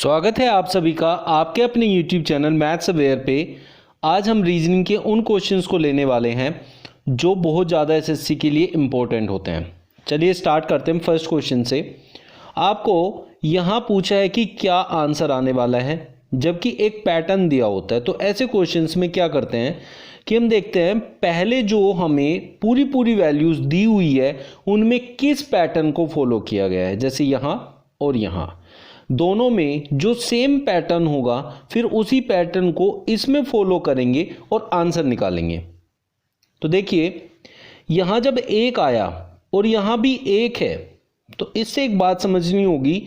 स्वागत है आप सभी का आपके अपने YouTube चैनल मैथ्स अवेयर पे। आज हम रीजनिंग के उन क्वेश्चंस को लेने वाले हैं जो बहुत ज़्यादा एसएससी के लिए इम्पोर्टेंट होते हैं। चलिए स्टार्ट करते हैं फर्स्ट क्वेश्चन से। आपको यहाँ पूछा है कि क्या आंसर आने वाला है, जबकि एक पैटर्न दिया होता है। तो ऐसे क्वेश्चंस में क्या करते हैं कि हम देखते हैं पहले जो हमें पूरी वैल्यूज़ दी हुई है उनमें किस पैटर्न को फॉलो किया गया है। जैसे यहाँ और यहाँ दोनों में जो सेम पैटर्न होगा फिर उसी पैटर्न को इसमें फॉलो करेंगे और आंसर निकालेंगे। तो देखिए यहां जब एक आया और यहां भी एक है तो इससे एक बात समझनी होगी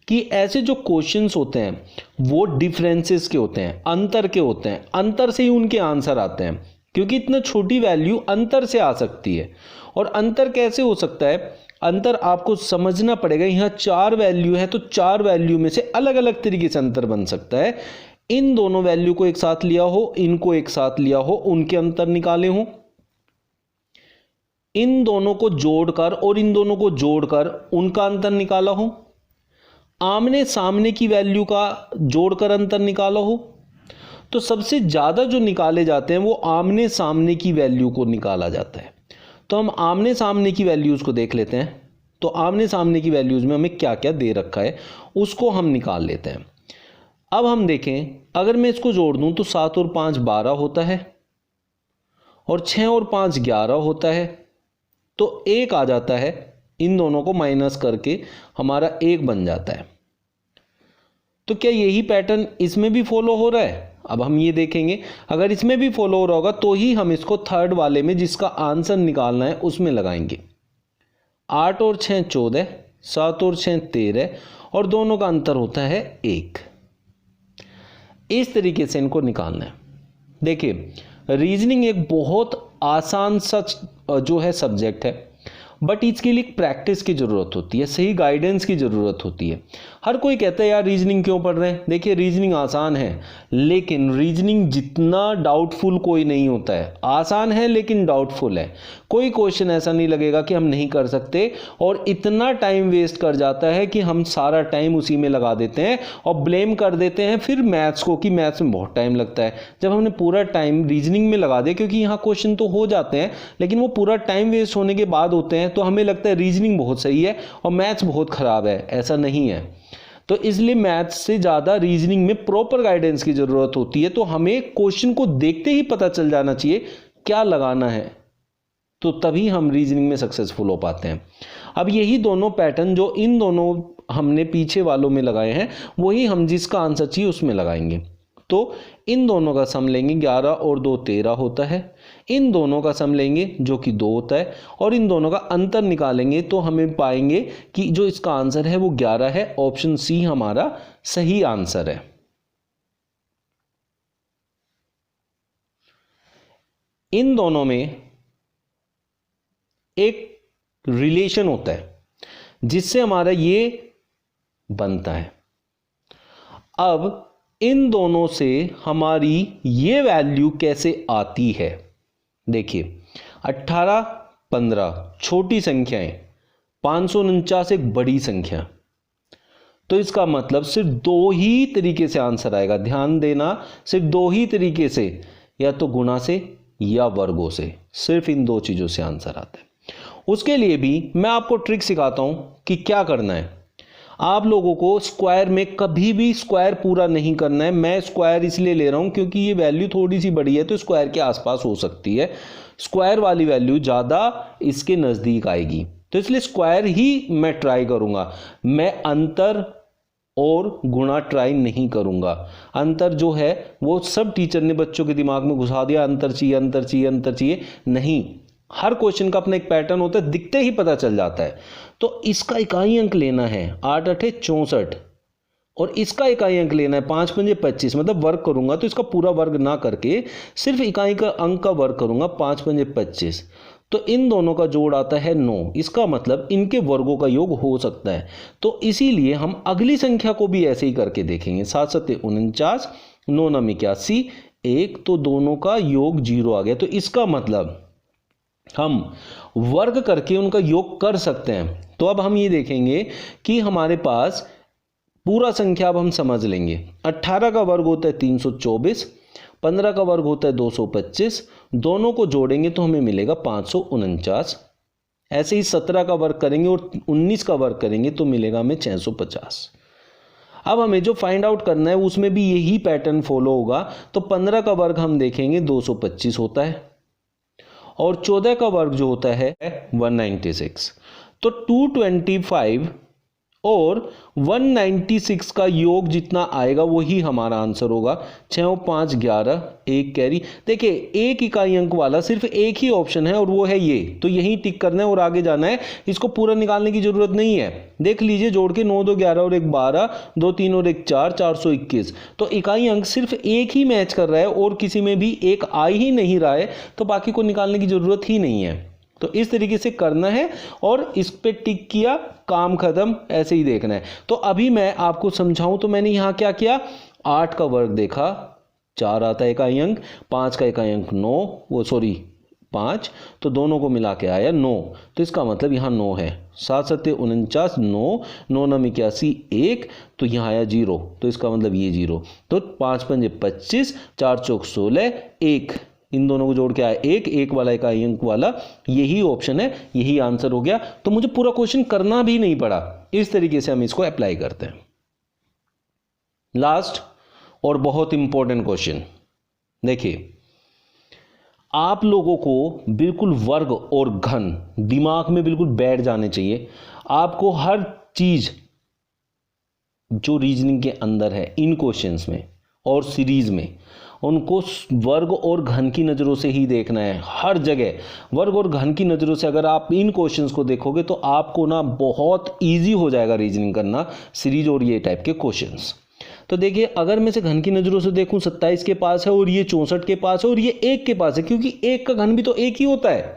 कि ऐसे जो क्वेश्चंस होते हैं वो डिफरेंसेस के होते हैं, अंतर के होते हैं। अंतर से ही उनके आंसर आते हैं, क्योंकि इतना छोटी वैल्यू अंतर से आ सकती है। और अंतर कैसे हो सकता है, अंतर आपको समझना पड़ेगा। यहाँ 4 वैल्यू है तो 4 वैल्यू में से अलग अलग तरीके से अंतर बन सकता है। इन दोनों वैल्यू को एक साथ लिया हो, इनको एक साथ लिया हो, उनके अंतर निकाले हो, इन दोनों को जोड़कर और इन दोनों को जोड़कर उनका अंतर निकाला हो, आमने सामने की वैल्यू का जोड़कर अंतर निकाला हो। तो सबसे ज्यादा जो निकाले जाते हैं वो आमने सामने की वैल्यू को निकाला जाता है। तो हम आमने सामने की वैल्यूज़ को देख लेते हैं। तो आमने सामने की वैल्यूज़ में हमें क्या क्या दे रखा है उसको हम निकाल लेते हैं। अब हम देखें, अगर मैं इसको जोड़ दूं तो 7 और 5 12 होता है और 6 और 5 11 होता है। तो 1 आ जाता है, इन दोनों को माइनस करके हमारा 1 बन जाता है। तो क्या यही पैटर्न इसमें भी फॉलो हो रहा है? अब हम ये देखेंगे, अगर इसमें भी फॉलो हो रहा होगा तो ही हम इसको थर्ड वाले में जिसका आंसर निकालना है उसमें लगाएंगे। 8 और 6 14, 7 और 6 13 और दोनों का अंतर होता है 1। इस तरीके से इनको निकालना है। देखिए रीजनिंग एक बहुत आसान सा जो है सब्जेक्ट है, बट इसके लिए प्रैक्टिस की ज़रूरत होती है, सही गाइडेंस की ज़रूरत होती है। हर कोई कहता है यार रीजनिंग क्यों पढ़ रहे हैं। देखिए रीजनिंग आसान है, लेकिन रीजनिंग जितना डाउटफुल कोई नहीं होता है। आसान है लेकिन डाउटफुल है। कोई क्वेश्चन ऐसा नहीं लगेगा कि हम नहीं कर सकते, और इतना टाइम वेस्ट कर जाता है कि हम सारा टाइम उसी में लगा देते हैं और ब्लेम कर देते हैं फिर मैथ्स को कि मैथ्स में बहुत टाइम लगता है। जब हमने पूरा टाइम रीजनिंग में लगा दिया, क्योंकि यहाँ क्वेश्चन तो हो जाते हैं लेकिन वो पूरा टाइम वेस्ट होने के बाद होते हैं, तो हमें लगता है रीजनिंग बहुत सही है और मैथ्स बहुत खराब है। ऐसा नहीं है। तो इसलिए मैथ्स से ज़्यादा रीजनिंग में प्रॉपर गाइडेंस की ज़रूरत होती है। तो हमें क्वेश्चन को देखते ही पता चल जाना चाहिए क्या लगाना है, तो तभी हम रीजनिंग में सक्सेसफुल हो पाते हैं। अब यही दोनों पैटर्न जो इन दोनों हमने पीछे वालों में लगाए हैं वही हम जिसका आंसर चाहिए उसमें लगाएंगे। तो इन दोनों का सम लेंगे, 11 और 2 13 होता है। इन दोनों का सम लेंगे जो कि 2 होता है, और इन दोनों का अंतर निकालेंगे तो हमें पाएंगे कि जो इसका आंसर है वो 11 है। ऑप्शन सी हमारा सही आंसर है। इन दोनों में एक रिलेशन होता है जिससे हमारा ये बनता है। अब इन दोनों से हमारी ये वैल्यू कैसे आती है, देखिए 18 15 छोटी संख्याएं, 549 एक बड़ी संख्या। तो इसका मतलब सिर्फ 2 ही तरीके से आंसर आएगा। ध्यान देना, सिर्फ 2 ही तरीके से, या तो गुणा से या वर्गों से। सिर्फ इन 2 चीजों से आंसर आता है। उसके लिए भी मैं आपको ट्रिक सिखाता हूं कि क्या करना है। आप लोगों को स्क्वायर में कभी भी स्क्वायर पूरा नहीं करना है। मैं स्क्वायर इसलिए ले रहा हूं क्योंकि ये वैल्यू थोड़ी सी बड़ी है तो स्क्वायर के आसपास हो सकती है। स्क्वायर वाली वैल्यू ज़्यादा इसके नज़दीक आएगी, तो इसलिए स्क्वायर ही मैं ट्राई करूंगा। मैं अंतर और गुणा ट्राई नहीं करूंगा। अंतर जो है वो सब टीचर ने बच्चों के दिमाग में घुसा दिया, अंतर चाहिए अंतर चाहिए अंतर चाहिए। नहीं, हर क्वेश्चन का अपना एक पैटर्न होता है, दिखते ही पता चल जाता है। तो इसका इकाई अंक लेना है 8 8 64, और इसका इकाई अंक लेना है 5 5 25। मतलब वर्ग करूंगा तो इसका पूरा वर्ग ना करके सिर्फ इकाई का अंक का वर्ग करूंगा, 5 5 25। तो इन दोनों का जोड़ आता है 9। इसका मतलब इनके वर्गों का योग हो सकता है। तो इसीलिए हम अगली संख्या को भी ऐसे ही करके देखेंगे। 7 7 49, 9 9 81, 1, तो दोनों का योग 0 आ गया। तो इसका मतलब हम वर्ग करके उनका योग कर सकते हैं। तो अब हम ये देखेंगे कि हमारे पास पूरा संख्या अब हम समझ लेंगे। 18 का वर्ग होता है 324, 15 का वर्ग होता है 225, दोनों को जोड़ेंगे तो हमें मिलेगा 549। ऐसे ही 17 का वर्ग करेंगे और 19 का वर्ग करेंगे तो मिलेगा हमें 650। अब हमें जो फाइंड आउट करना है उसमें भी यही पैटर्न फॉलो होगा। तो 15 का वर्ग हम देखेंगे 225 होता है और 14 का वर्ग जो होता है 196। तो 225 और 196 का योग जितना आएगा वही हमारा आंसर होगा। 6 और 5 11, एक कैरी। देखिए एक इकाई अंक वाला सिर्फ एक ही ऑप्शन है और वो है ये, तो यही टिक करना है और आगे जाना है। इसको पूरा निकालने की जरूरत नहीं है। देख लीजिए जोड़ के 9 2 11 और 1 12, 2 3 और 1 4, 421। तो इकाई अंक सिर्फ एक ही मैच कर रहा है और किसी में भी एक आ ही नहीं रहा है, तो बाकी को निकालने की जरूरत ही नहीं है। तो इस तरीके से करना है और इस पे टिक किया, काम खत्म, ऐसे ही देखना है। तो अभी मैं आपको समझाऊं तो मैंने यहां क्या किया, 8 का वर्ग देखा 4 आता है इकाई अंक, 5 का इकाई अंक 9, 5, तो दोनों को मिला के आया 9। तो इसका मतलब यहाँ 9 है। 7 7 49, 9 9 9 81, 1, तो यहाँ आया 0, तो इसका मतलब ये 0। तो 5 5 25, 4 चौक 16, 1, इन दोनों को जोड़ के आया 1, एक वाला इकाई अंक वाला, यही ऑप्शन है, यही आंसर हो गया। तो मुझे पूरा क्वेश्चन करना भी नहीं पड़ा। इस तरीके से हम इसको अप्लाई करते हैं। लास्ट और बहुत इंपॉर्टेंट क्वेश्चन देखिए, आप लोगों को बिल्कुल वर्ग और घन दिमाग में बिल्कुल बैठ जाने चाहिए। आपको हर चीज जो रीजनिंग के अंदर है इन क्वेश्चंस में और सीरीज में, उनको वर्ग और घन की नज़रों से ही देखना है। हर जगह वर्ग और घन की नज़रों से अगर आप इन क्वेश्चंस को देखोगे तो आपको ना बहुत इजी हो जाएगा रीजनिंग करना, सीरीज और ये टाइप के क्वेश्चंस। तो देखिए अगर मैं से घन की नज़रों से देखूं, 27 के पास है और ये 64 के पास है और ये 1 के पास है, क्योंकि 1 का घन भी तो 1 ही होता है।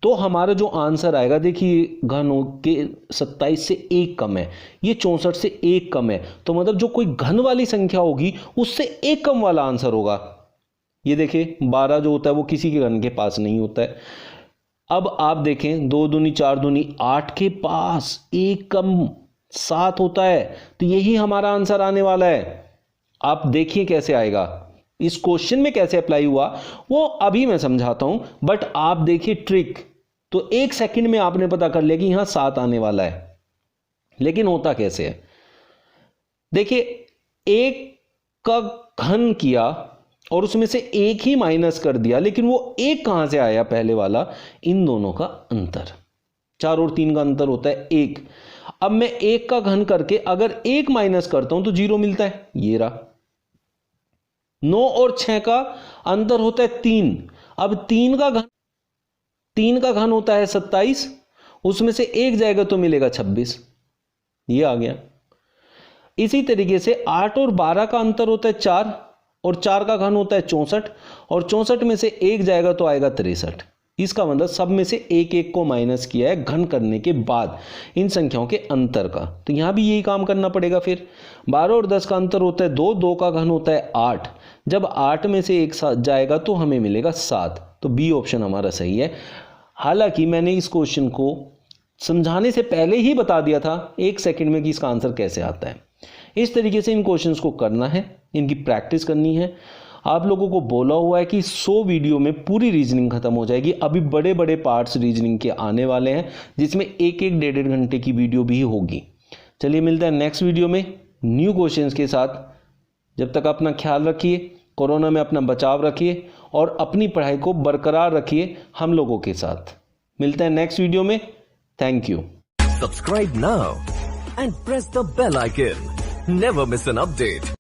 तो हमारा जो आंसर आएगा, देखिए घन के 27 से 1 कम है, ये 64 से 1 कम है, तो मतलब जो कोई घन वाली संख्या होगी उससे 1 कम वाला आंसर होगा। ये देखिए 12 जो होता है वो किसी के घन के पास नहीं होता है। अब आप देखें 2 दूनी 4 दूनी 8 के पास 1 कम 7 होता है, तो यही हमारा आंसर आने वाला है। आप देखिए कैसे आएगा, इस क्वेश्चन में कैसे अप्लाई हुआ वो अभी मैं समझाता हूं, बट आप देखिए ट्रिक। तो 1 सेकंड में आपने पता कर लिया कि यहां 7 आने वाला है, लेकिन होता कैसे है। देखिए 1 का घन किया और उसमें से 1 ही माइनस कर दिया, लेकिन वो 1 कहां से आया, पहले वाला, इन दोनों का अंतर। 4 और 3 का अंतर होता है 1। अब मैं 1 का घन करके अगर 1 माइनस करता हूं तो 0 मिलता है, ये रहा। 9 और 6 का अंतर होता है 3। अब 3 का घन होता है 27, उसमें से 1 जाएगा तो मिलेगा 26, ये आ गया। इसी तरीके से 8 और 12 का अंतर होता है 4 और 4 का घन होता है 64 और 64 में से 1 जाएगा तो आएगा 63। इसका मतलब सब में से 1 1 को माइनस किया है घन करने के बाद इन संख्याओं के अंतर का। तो यहां भी यही काम करना पड़ेगा। फिर 12 और 10 का अंतर होता है 2, 2 का घन होता है 8, जब 8 में से 1 जाएगा तो हमें मिलेगा 7। तो बी ऑप्शन हमारा सही है। हालांकि मैंने इस क्वेश्चन को समझाने से पहले ही बता दिया था 1 सेकंड में कि इसका आंसर कैसे आता है। इस तरीके से इन क्वेश्चंस को करना है, इनकी प्रैक्टिस करनी है। आप लोगों को बोला हुआ है कि 100 वीडियो में पूरी रीजनिंग खत्म हो जाएगी। अभी बड़े बड़े पार्ट्स रीजनिंग के आने वाले हैं, जिसमें 1-1 1.5 घंटे की वीडियो भी होगी। चलिए मिलते हैं नेक्स्ट वीडियो में न्यू क्वेश्चंस के साथ। जब तक अपना ख्याल रखिए, कोरोना में अपना बचाव रखिए और अपनी पढ़ाई को बरकरार रखिए हम लोगों के साथ। मिलते हैं नेक्स्ट वीडियो में। Thank you. Subscribe now and press the bell icon. Never miss an update.